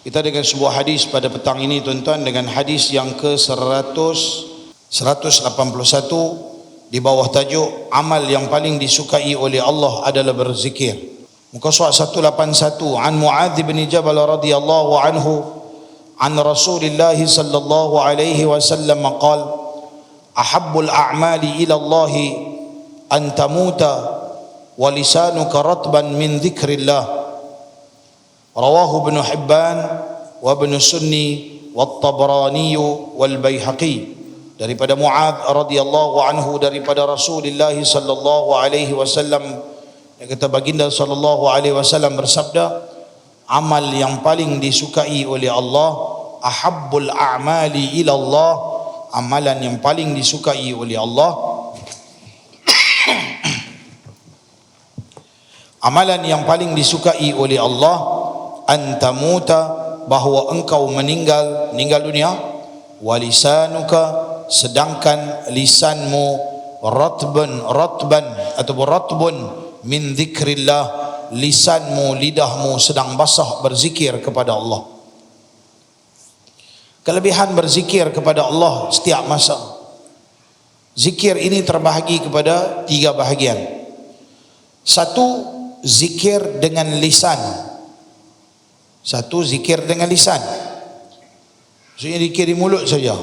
Kita dengan sebuah hadis pada petang ini tuan-tuan, dengan hadis yang ke-181 di bawah tajuk amal yang paling disukai oleh Allah adalah berzikir. Muka surat 181, an Muadz bin Jabal radhiyallahu anhu an Rasulillah sallallahu alaihi wasallam qala ahabbul a'mali ila Allah an tamuta wa lisanuka ratban min dzikrillah. Rawahu Ibnu Hibban wa Ibnu Sunni wa Tabrani wal Baihaqi. Daripada Muadz radhiyallahu anhu, daripada Rasulullah sallallahu alaihi wasallam, kata baginda sallallahu alaihi wasallam bersabda, amal yang paling disukai oleh Allah, ahabbul a'mali ila Allah, amalan yang paling disukai oleh Allah, amalan yang paling disukai oleh Allah, antamuta, bahawa engkau meninggal dunia, walisanuka, sedangkan lisanmu ratban ataupun ratbun min dzikrillah, lisanmu, lidahmu sedang basah berzikir kepada Allah. Kelebihan berzikir kepada Allah setiap masa. Zikir ini terbahagi kepada 3 bahagian. Satu, zikir dengan lisan. Satu, zikir dengan lisan, maksudnya zikir di mulut saja.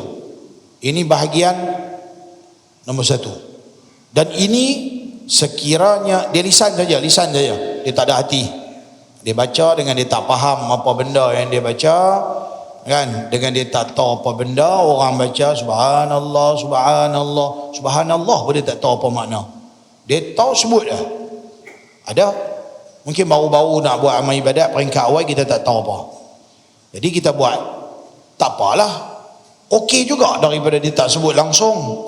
Ini bahagian nombor 1. Dan ini sekiranya dia lisan saja, dia tak ada hati. Dia baca dengan dia tak faham apa benda yang dia baca, kan? Dengan dia tak tahu apa benda, orang baca subhanallah, subhanallah, subhanallah pun dia tak tahu apa makna. Dia tahu sebut dah. Ada mungkin baru-baru nak buat amal ibadat peringkat awal, kita tak tahu apa, jadi kita buat, tak apalah, okey juga daripada dia tak sebut langsung,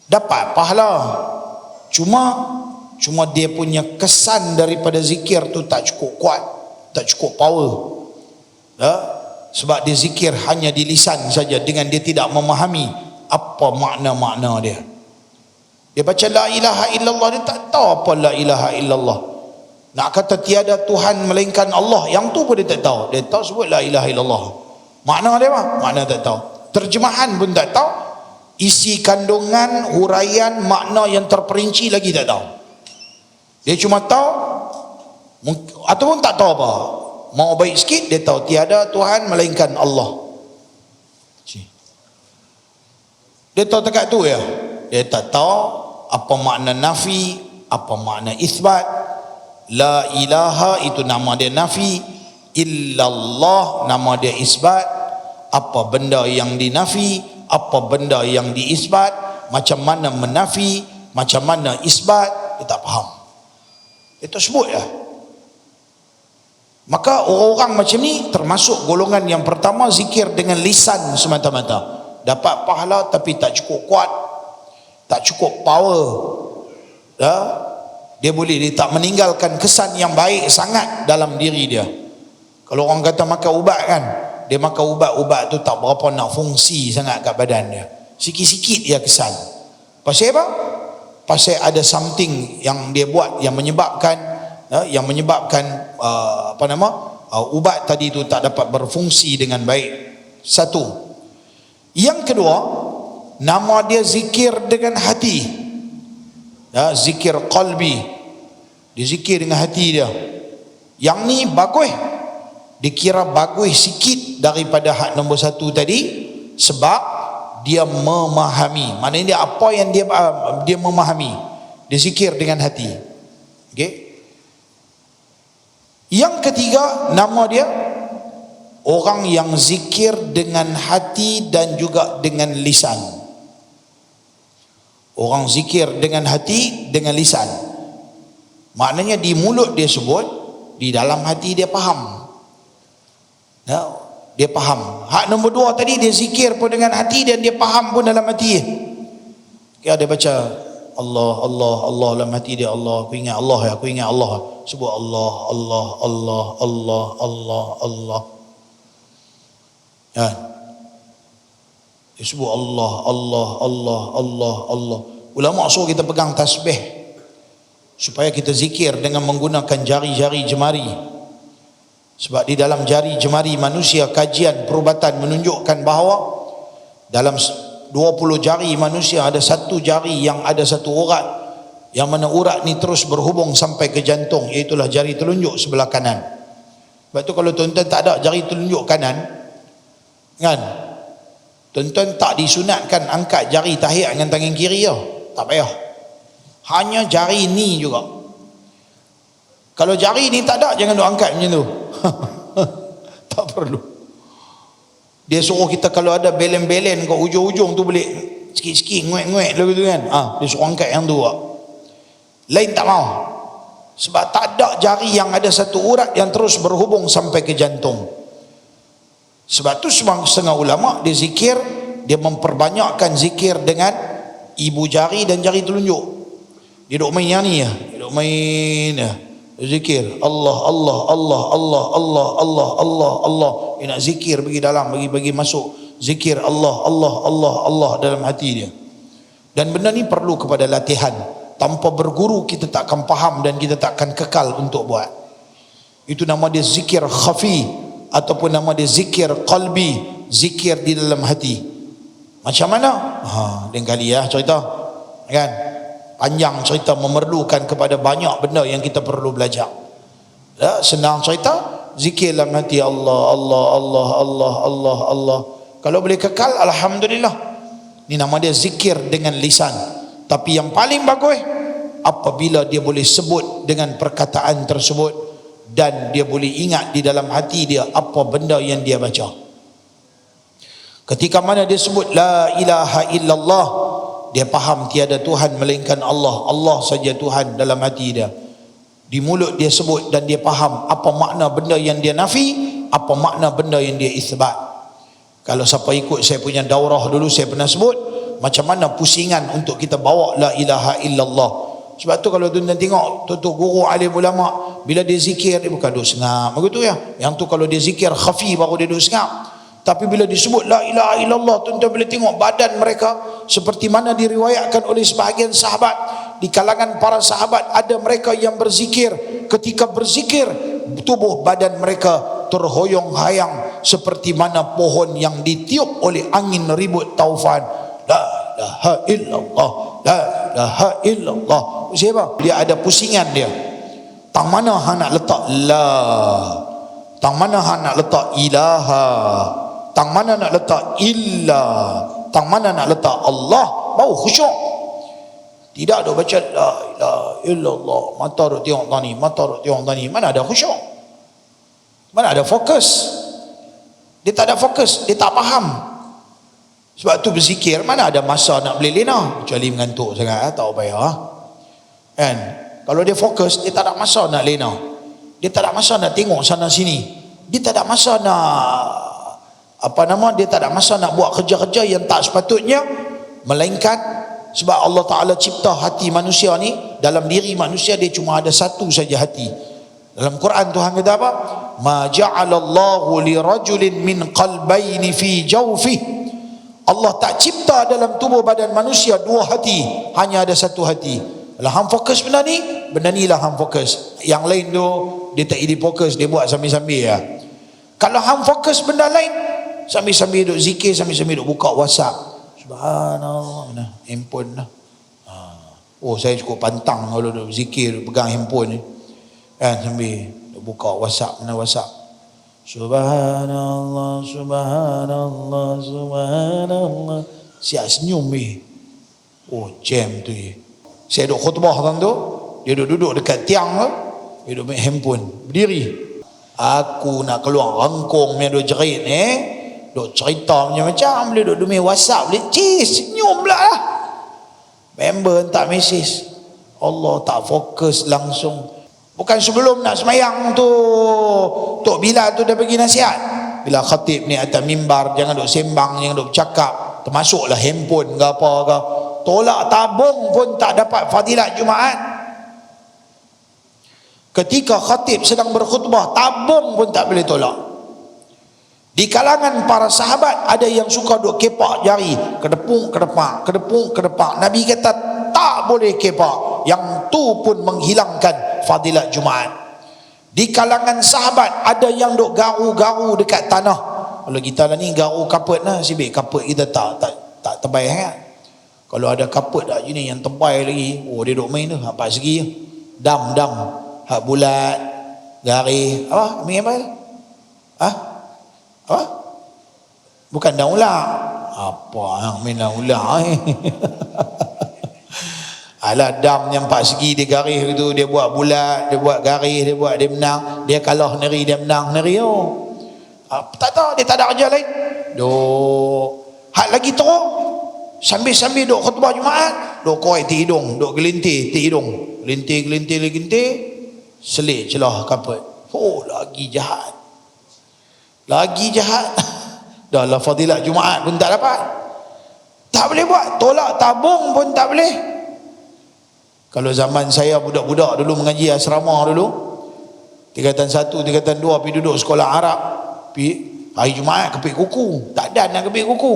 dapat pahala. Cuma dia punya kesan daripada zikir tu tak cukup kuat, tak cukup power, sebab dia zikir hanya di lisan saja, dengan dia tidak memahami apa makna-makna dia. Dia baca la ilaha illallah, dia tak tahu apa la ilaha illallah. Nak kata tiada Tuhan melainkan Allah, yang tu pun dia tak tahu. Dia tahu sebut la ilaha illallah, makna dia apa? Makna tak tahu. Terjemahan pun tak tahu. Isi kandungan, huraian, makna yang terperinci lagi tak tahu. Dia cuma tahu, ataupun tak tahu apa. Mau baik sikit, dia tahu tiada Tuhan melainkan Allah. Dia tahu dekat tu ya. Dia tak tahu apa makna nafi, apa makna isbat. La ilaha itu nama dia nafi, illallah nama dia isbat. Apa benda yang dinafi, apa benda yang diisbat, macam mana menafi, macam mana isbat, dia tak faham. Itu sebut ya. Maka orang-orang macam ni termasuk golongan yang pertama, zikir dengan lisan semata-mata. Dapat pahala tapi tak cukup kuat, tak cukup power. Dia tak meninggalkan kesan yang baik sangat dalam diri dia. Kalau orang kata makan ubat kan, dia makan ubat tu tak berapa nak fungsi sangat kat badan dia, sikit-sikit dia kesan. Pasal apa? Pasal ada something yang dia buat yang menyebabkan ubat tadi tu tak dapat berfungsi dengan baik. Satu. Yang kedua, nama dia zikir dengan hati. Zikir qalbi, dia zikir dengan hati dia. Yang ni bagus, dikira bagus sikit daripada hak nombor 1 tadi, sebab dia memahami. Maknanya dia apa yang dia memahami, dia zikir dengan hati. Okey. Yang ketiga, nama dia orang yang zikir dengan hati dan juga dengan lisan. Orang zikir dengan hati, dengan lisan. Maknanya di mulut dia sebut, di dalam hati dia faham. Dia faham. Hak nombor 2 tadi, dia zikir pun dengan hati dan dia faham pun dalam hati. Dia baca Allah, Allah, Allah dalam hati dia, Allah, aku ingat Allah ya, aku ingat Allah. Sebut Allah, Allah, Allah, Allah, Allah, Allah. Dia sebut Allah, Allah, Allah, Allah, Allah. Ulama suruh kita pegang tasbih supaya kita zikir dengan menggunakan jari-jari jemari. Sebab di dalam jari jemari manusia, kajian perubatan menunjukkan bahawa dalam 20 jari manusia ada satu jari yang ada satu urat, yang mana urat ni terus berhubung sampai ke jantung, iaitulah jari telunjuk sebelah kanan. Sebab tu kalau tuan-tuan tak ada jari telunjuk kanan kan, tuan-tuan tak disunatkan angkat jari tahiyat dengan tangan kiri ya. Tak payah, hanya jari ni juga. Kalau jari ni tak ada, jangan duk angkat macam tu. Tak perlu. Dia suruh kita kalau ada belen-belen kat hujung-hujung tu boleh sikit-sikit nguek-nguek lagu tu kan. Dia suruh angkat yang tu lah. Lain tak mau. Sebab tak ada jari yang ada satu urat yang terus berhubung sampai ke jantung. Sebab tu setengah ulama dia zikir, dia memperbanyakkan zikir dengan ibu jari dan jari telunjuk. Dia duk main yang ni ya. Dia duk main ya. Zikir Allah Allah Allah Allah Allah Allah Allah Allah. Dia nak zikir bagi dalam, bagi masuk zikir Allah Allah Allah Allah dalam hati dia. Dan benda ni perlu kepada latihan. Tanpa berguru kita tak akan faham dan kita tak akan kekal untuk buat. Itu nama dia zikir khafi ataupun nama dia zikir qalbi, zikir di dalam hati. Macam mana? Lain kali ya cerita kan. Panjang cerita, memerlukan kepada banyak benda yang kita perlu belajar. Senang cerita, zikir dalam hati Allah Allah Allah Allah Allah Allah. Kalau boleh kekal, alhamdulillah. Ini nama dia zikir dengan lisan. Tapi yang paling bagus apabila dia boleh sebut dengan perkataan tersebut dan dia boleh ingat di dalam hati dia apa benda yang dia baca. Ketika mana dia sebut la ilaha illallah, dia faham tiada Tuhan melainkan Allah, Allah saja Tuhan dalam hati dia. Di mulut dia sebut dan dia faham apa makna benda yang dia nafi, apa makna benda yang dia isbat. Kalau siapa ikut saya punya daurah dulu, saya pernah sebut macam mana pusingan untuk kita bawa la ilaha illallah. Sebab tu kalau tuan-tuan tengok tuan-tuan guru alim ulama, bila dia zikir dia bukan duk sengap begitu ya. Yang tu kalau dia zikir khafi baru dia duk sengap. Tapi bila disebut la ilaha illallah, tuan-tuan boleh tengok badan mereka seperti mana diriwayatkan oleh sebahagian sahabat. Di kalangan para sahabat ada mereka yang berzikir, ketika berzikir tubuh badan mereka terhoyong-hayang seperti mana pohon yang ditiup oleh angin ribut taufan. La ilaha illallah, la ilaha illallah. Siapa? Dia ada pusingan dia. Tang mana hang nak letak la, tang mana hang nak letak ilaha, tang mana nak letak illa, tang mana nak letak Allah, bau khusyuk. Tidak ada baca la ilaha illallah, mata duk tengok tani, mata duk tengok tani, mana ada khusyuk, mana ada fokus. Dia tak ada fokus, dia tak faham. Sebab tu berzikir mana ada masa nak boleh lena, kecuali mengantuk sangat tak payah kan. Kalau dia fokus, dia tak ada masa nak lena, dia tak ada masa nak tengok sana sini, dia tak ada masa nak dia tak ada masa nak buat kerja-kerja yang tak sepatutnya. Melainkan sebab Allah Ta'ala cipta hati manusia ni, dalam diri manusia dia cuma ada satu saja hati. Dalam Quran Tuhan kata apa? Ma ja'alallahu li rajulin min qalbaini fi jawfih. Allah tak cipta dalam tubuh badan manusia dua hati, hanya ada satu hati. Kalau hang fokus benda ni lah hang fokus. Yang lain tu dia tak jadi fokus, dia buat sambil-sambil ya. Kalau hang fokus benda lain, sambil-sambil duk zikir, sambil-sambil duk buka WhatsApp. Subhanallah, nah, handphone lah. Oh, saya cukup pantang kalau duk zikir pegang handphone ni. Kan sambil duk buka WhatsApp, mana WhatsApp. Subhanallah, subhanallah, subhanallah. Siap senyum ni. Oh, jam tu ye. Saya duduk khutbah kan tu, dia duduk dekat tiang tu, dia duduk main handphone, berdiri. Aku nak keluar rangkong punya duk jerit ni, duk cerita macam boleh duduk main WhatsApp, boleh senyum pula lah. Member hantar mesej, Allah tak fokus langsung. Bukan sebelum nak semayang tu Tok Bilal tu dah bagi nasihat, bila khatib ni atas mimbar jangan duk sembang, jangan duk bercakap, termasuklah handphone ke apa ke. Tolak tabung pun tak dapat fadilat Jumaat. Ketika khatib sedang berkhutbah, tabung pun tak boleh tolak. Di kalangan para sahabat ada yang suka duk kepak jari, kedepung kedepak, kedepung kedepak. Nabi kata tak boleh kepak, yang tu pun menghilangkan fadilat Jumaat. Di kalangan sahabat ada yang duk garu-garu dekat tanah. Kalau kita lah ni garu kaput lah, sibik kaput kita tak tebal kan. Kalau ada kaput dah jenis yang tebal lagi, oh dia duk main tu, apa segi dam hak bulat garis apa main apa? Apa? Bukan daun ular. Apa yang main daun ular Alah, dam yang 4 segi dia garis tu, dia buat bulat, dia buat garis, dia buat dia menang, dia kalah neri, dia menang neri. Tak tahu, dia tak ada kerja lain. Hak lagi teruk, sambil duk khutbah Jumaat, duk korek ti hidung, duk gelintir ti hidung, gelintir, selit celah kaput. Oh, lagi jahat. Dah lah fadilat Jumaat pun tak dapat. Tak boleh buat, tolak tabung pun tak boleh. Kalau zaman saya budak-budak dulu mengaji asrama dulu, tingkatan 1, tingkatan 2 pergi duduk sekolah Arab, pergi hari Jumaat kepik kuku, tak ada nak kepik kuku,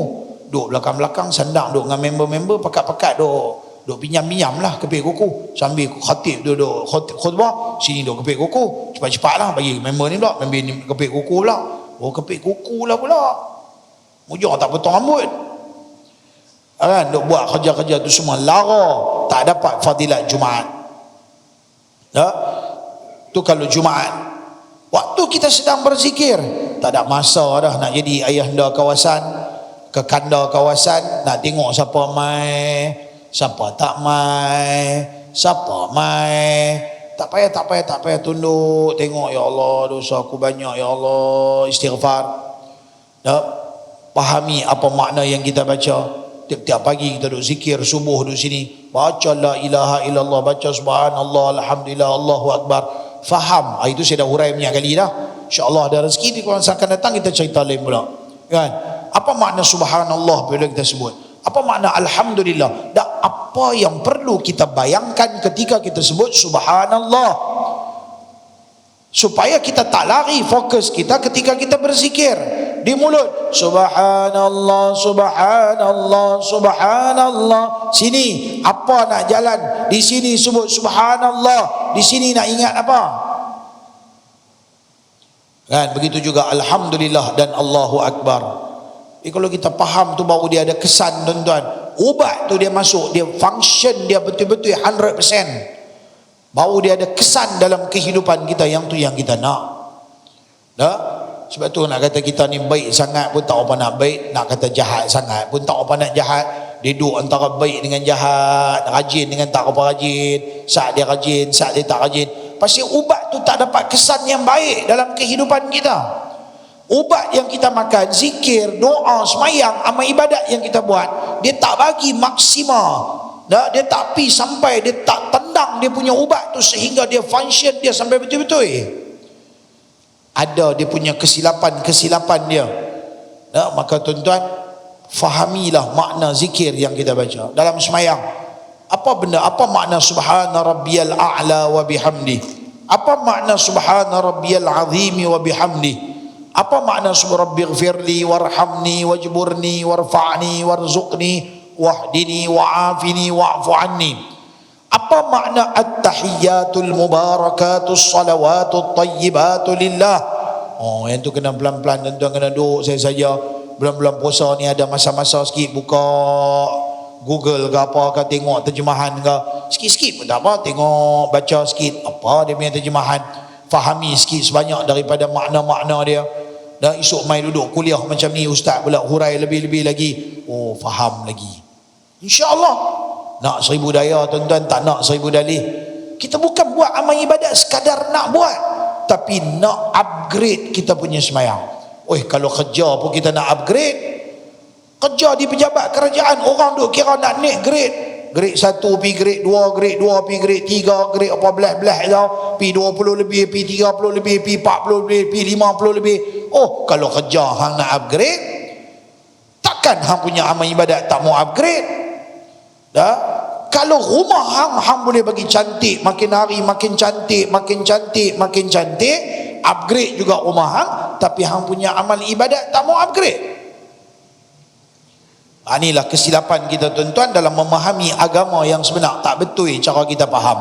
duduk belakang-belakang sandang, duduk dengan member-member, pakat-pakat duduk pinjam-pinjam lah kepik kuku, sambil khatib duduk khutbah, sini duduk kepik kuku, cepat-cepat lah bagi member ni pula, member ni kepik kuku pula. Oh, kepik kuku lah pula, mujur tak potong rambut kan, duk buat kerja-kerja tu semua, lara, tak dapat fadilat Jumaat. Tu kalau Jumaat. Waktu kita sedang berzikir, tak ada masa dah nak jadi ayahanda kawasan, kekanda kawasan, nak tengok siapa mai, siapa tak mai, siapa mai. Tak payah tunduk tengok, ya Allah dosa aku banyak, ya Allah istighfar. Pahami apa makna yang kita baca. Tiap-tiap pagi kita duduk zikir subuh duduk sini, baca la ilaha illallah, baca subhanallah, alhamdulillah, Allahu akbar. Faham? Itu saya dah hurai banyak kali dah. InsyaAllah ada rezeki di kuasa akan datang kita cerita lain pula kan. Apa makna subhanallah bila kita sebut? Apa makna alhamdulillah? Dan apa yang perlu kita bayangkan ketika kita sebut subhanallah, supaya kita tak lari fokus kita ketika kita berzikir di mulut. Subhanallah, subhanallah, subhanallah. Sini apa nak jalan, di sini sebut subhanallah, di sini nak ingat apa kan. Begitu juga alhamdulillah dan Allahu akbar. Kalau kita faham tu baru dia ada kesan tuan-tuan. Ubat tu dia masuk, dia function dia betul-betul 100%, baru dia ada kesan dalam kehidupan kita. Yang tu yang kita nak. Sebab tu nak kata kita ni baik sangat pun tak apa nak baik, nak kata jahat sangat pun tak apa nak jahat. Dia duduk antara baik dengan jahat, rajin dengan tak apa rajin, saat dia rajin, saat dia tak rajin. Pasal ubat tu tak dapat kesan yang baik dalam kehidupan kita. Ubat yang kita makan, zikir, doa, semayang, amal ibadat yang kita buat, dia tak bagi maksimal. Dia tak pi sampai, dia tak tendang dia punya ubat tu sehingga dia function dia sampai betul-betul. Ada dia punya kesilapan dia. Maka tuan-tuan, fahamilah makna zikir yang kita baca dalam semayang. Apa makna subhana rabbiyal a'la wa bihamdi? Apa makna subhana rabbiyal azimi wa bihamdi? Apa makna subhanallahighfirli warhamni wajburni warfa'ni warzuqni wahdini wa'afini wa'fu anni? Apa makna at-tahiyyatul mubarakatus salawatut tayyibatu lillah? Yang tu kena pelan-pelan tuan-tuan, kena duduk saya saja. Bulan-bulan puasa ni ada masa-masa sikit buka Google ke apa ke, tengok terjemahan ke, sikit-sikit pun tak apa, tengok baca sikit apa dia punya terjemahan, fahami sikit sebanyak daripada makna-makna dia. Dan esok mai duduk kuliah macam ni, ustaz pula hurai lebih-lebih lagi, faham lagi. InsyaAllah. Nak 1000 daya tuan-tuan, tak nak 1000 dalih. Kita bukan buat amal ibadat sekadar nak buat, tapi nak upgrade kita punya semayang. Kalau kerja pun kita nak upgrade. Kerja di pejabat kerajaan, orang duk kira nak naik grade. Grade 1 pi grade 2, grade 2 pi grade 3, grade apa belah-belah tau. Pi 20 lebih, pi 30 lebih, pi 40 lebih, pi 50 lebih. Kalau kerja hang nak upgrade, takkan hang punya amal ibadat tak mau upgrade? Kalau rumah hang boleh bagi cantik, makin hari makin cantik, makin cantik, makin cantik, upgrade juga rumah hang, tapi hang punya amal ibadat tak mau upgrade. Inilah kesilapan kita tuan-tuan dalam memahami agama yang sebenar. Tak betul cara kita faham.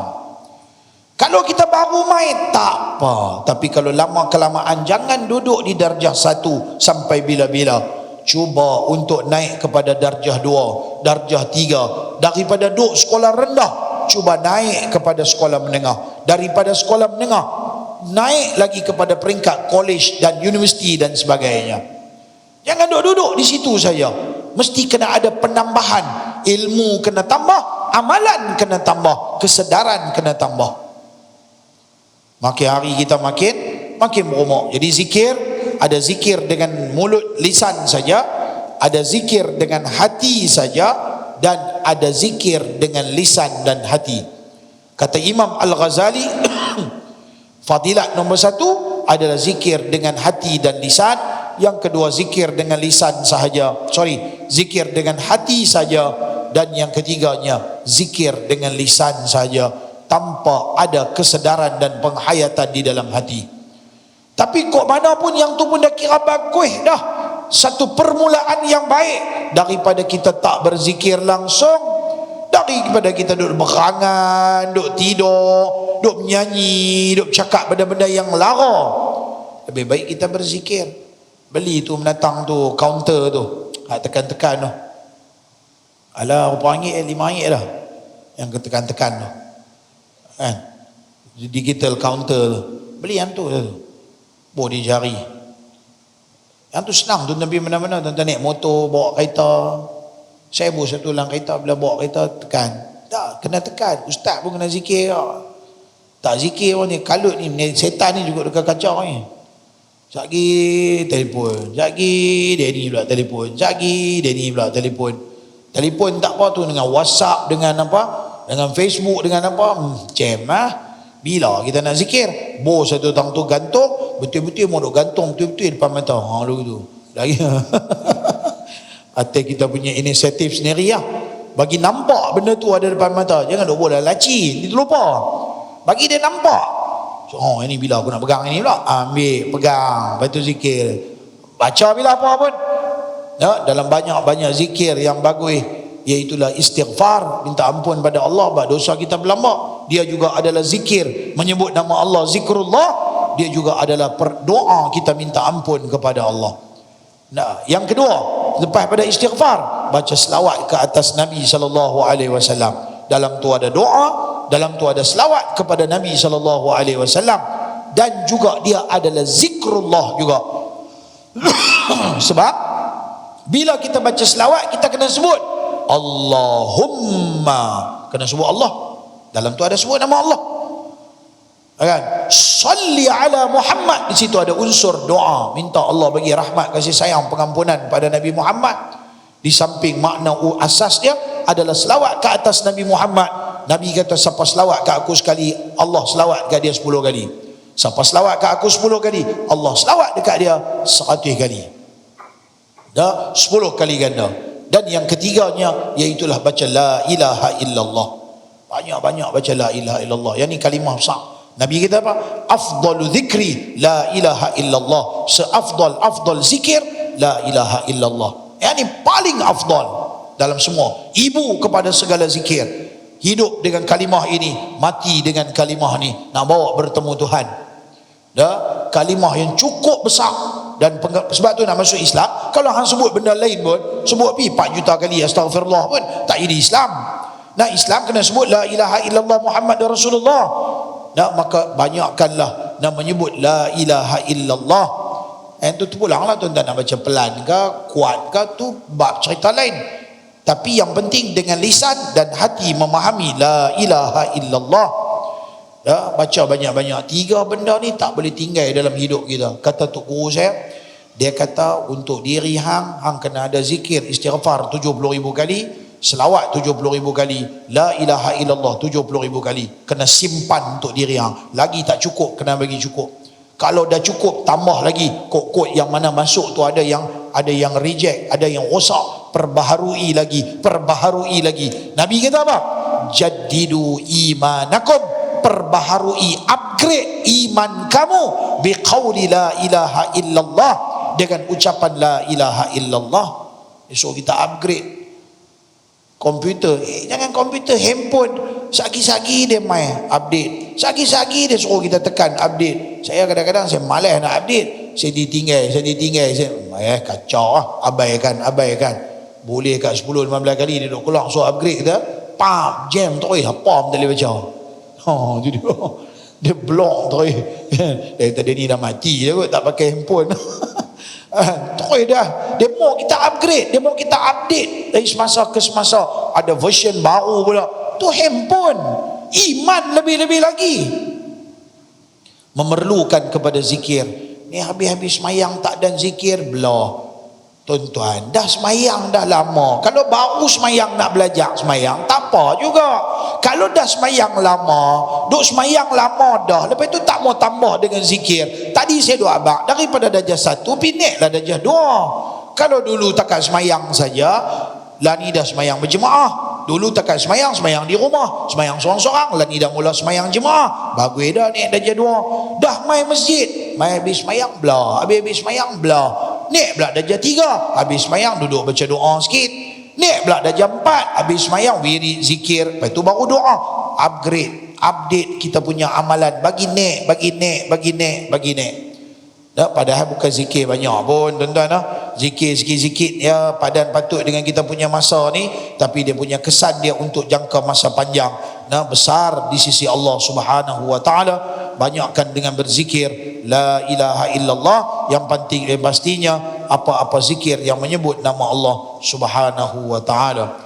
Kalau kita baru main tak apa, tapi kalau lama kelamaan jangan duduk di darjah 1 sampai bila-bila. Cuba untuk naik kepada darjah 2, darjah 3. Daripada duduk sekolah rendah, cuba naik kepada sekolah menengah. Daripada sekolah menengah naik lagi kepada peringkat college dan universiti dan sebagainya. Jangan duduk-duduk di situ saja. Mesti kena ada penambahan. Ilmu kena tambah, amalan kena tambah, kesedaran kena tambah. Makin hari kita makin berumur. Jadi zikir, ada zikir dengan mulut lisan saja, ada zikir dengan hati saja, dan ada zikir dengan lisan dan hati. Kata Imam Al-Ghazali, fadilat nombor 1 adalah zikir dengan hati dan lisan. Yang kedua zikir dengan lisan sahaja, zikir dengan hati saja. Dan yang ketiganya zikir dengan lisan saja, tanpa ada kesedaran dan penghayatan di dalam hati. Tapi kok mana pun yang tu pun dah kira bagus dah, satu permulaan yang baik daripada kita tak berzikir langsung, daripada kita duduk berangan, duduk tidur, duduk menyanyi, duduk cakap benda-benda yang lara. Lebih baik kita berzikir. Beli tu menatang tu, kaunter tu, tekan-tekan tu, alah RM4, RM5 dah yang tekan-tekan tu kan, digital counter tu, beli yang tu buat di jari. Yang tu senang tu, Nabi mana-mana tuan-tuan naik motor, bawa kereta, saya pun satu lang kereta, bila bawa kereta tekan, tak kena tekan. Ustaz pun kena zikir, tak zikir pun ni kalut ni, setan ni juga dekat kaca ni. Sekejap lagi telefon, sekejap lagi dia ni pula telefon, sekejap lagi dia ni pula telefon. Telefon tak apa tu, dengan WhatsApp, dengan apa, dengan Facebook, dengan apa, cem lah. Bila kita nak zikir, bos satu tang tu gantung, betul-betul mau duk gantung betul-betul depan mata. Lalu tu lagi atas kita punya inisiatif sendiri lah, bagi nampak benda tu ada depan mata. Jangan duk bola laci, dia lupa, bagi dia nampak. So, ini bila aku nak pegang ini pula, ambil, pegang, lepas tu zikir, baca bila apa pun ya, dalam banyak-banyak zikir yang bagus, iaitulah istighfar, minta ampun pada Allah sebab dosa kita berlambak. Dia juga adalah zikir, menyebut nama Allah, zikrullah. Dia juga adalah doa kita minta ampun kepada Allah. Nah, yang kedua, lepas pada istighfar, baca selawat ke atas Nabi SAW. Dalam tu ada doa, dalam tu ada selawat kepada Nabi SAW, dan juga dia adalah zikrullah juga. Sebab bila kita baca selawat, kita kena sebut Allahumma, kena sebut Allah. Dalam tu ada sebut nama Allah kan. Salli ala Muhammad, di situ ada unsur doa, minta Allah bagi rahmat, kasih sayang, pengampunan pada Nabi Muhammad. Di samping makna asas dia adalah selawat ke atas Nabi Muhammad. Nabi kata, siapa selawat ke aku sekali, Allah selawat ke dia 10 kali. Siapa selawat ke aku 10 kali, Allah selawat dekat dia 100 kali. Dah 10 kali ganda. Dan yang ketiganya iaitulah baca la ilaha illallah. Banyak-banyak baca la ilaha illallah. Yang ni kalimah besar. Nabi kata apa? Afdalu zikri la ilaha illallah. Seafdal zikir la ilaha illallah. Yang ni paling afdal dalam semua. Ibu kepada segala zikir. Hidup dengan kalimah ini, mati dengan kalimah ni, nak bawa bertemu Tuhan. Dah, kalimah yang cukup besar. Dan sebab tu nak masuk Islam, kalau hang sebut benda lain pun, sebut 4 juta kali astaghfirullah pun tak jadi Islam. Nak Islam kena sebut la ilaha illallah Muhammad Rasulullah. Nak, maka banyakkanlah nak menyebut la ilaha illallah. Itu pulanglah tuan-tuan, nak baca pelan ke, kuat ke, tu bab cerita lain. Tapi yang penting dengan lisan dan hati memahami la ilaha illallah. Ya, baca banyak-banyak. 3 benda ni tak boleh tinggal dalam hidup kita. Kata tok guru saya, dia kata untuk diri hang kena ada zikir istighfar 70,000 kali, selawat 70,000 kali, la ilaha illallah 70,000 kali. Kena simpan untuk diri hang. Lagi tak cukup, kena bagi cukup. Kalau dah cukup, tambah lagi. Kod-kod yang mana masuk tu ada yang reject, ada yang rosak, perbaharui lagi. Nabi kata apa? Jaddidu imanakum, perbaharui, upgrade iman kamu biqauli la ilaha illallah, dengan ucapan la ilaha illallah. Esok kita upgrade komputer. Jangan komputer, handphone, sagi-sagi dia main update. Sagi-sagi dia suruh kita tekan update. Saya kadang-kadang saya malas nak update. Saya ditinggal. Kacau lah. Abaikan. Boleh kat 10-15 kali dia duduk keluar suruh upgrade kita. Pam, jam terus. Apa tak boleh baca. Jadi dia block terus. Tadi ni dah mati je kot, tak pakai handphone. Terus dah. Dia mau kita upgrade, dia mau kita update dari semasa ke semasa. Ada version baru pula. Tu handphone. Iman lebih-lebih lagi. Memerlukan kepada zikir. Ni habis-habis semayang tak dan zikir, belah. Tuan-tuan, dah semayang dah lama. Kalau baru semayang nak belajar semayang, tak apa juga. Kalau dah semayang lama, duk semayang lama dah, lepas tu tak mau tambah dengan zikir. Tadi saya doa abang, daripada darjah 1 pinaklah darjah 2. Kalau dulu takat semayang saja, lah ni dah semayang berjemaah. Dulu takat semayang di rumah, semayang seorang-seorang, lah ni dah mula semayang jemaah. Bagus dah ni darjah 2. Dah mai masjid, mai habis semayang belah, habis semayang belah. Naik pula darjah 3, habis semayang duduk baca doa sikit. Naik pula darjah 4, habis semayang wirid zikir, lepas tu baru doa. Update kita punya amalan, bagi naik. Padahal bukan zikir banyak pun tuan-tuan lah. Zikir sikit-sikit ya, padan patut dengan kita punya masa ni, tapi dia punya kesan dia untuk jangka masa panjang, besar di sisi Allah Subhanahu wa taala. Banyakkan dengan berzikir la ilaha illallah. Yang penting pastinya apa-apa zikir yang menyebut nama Allah Subhanahu wa taala.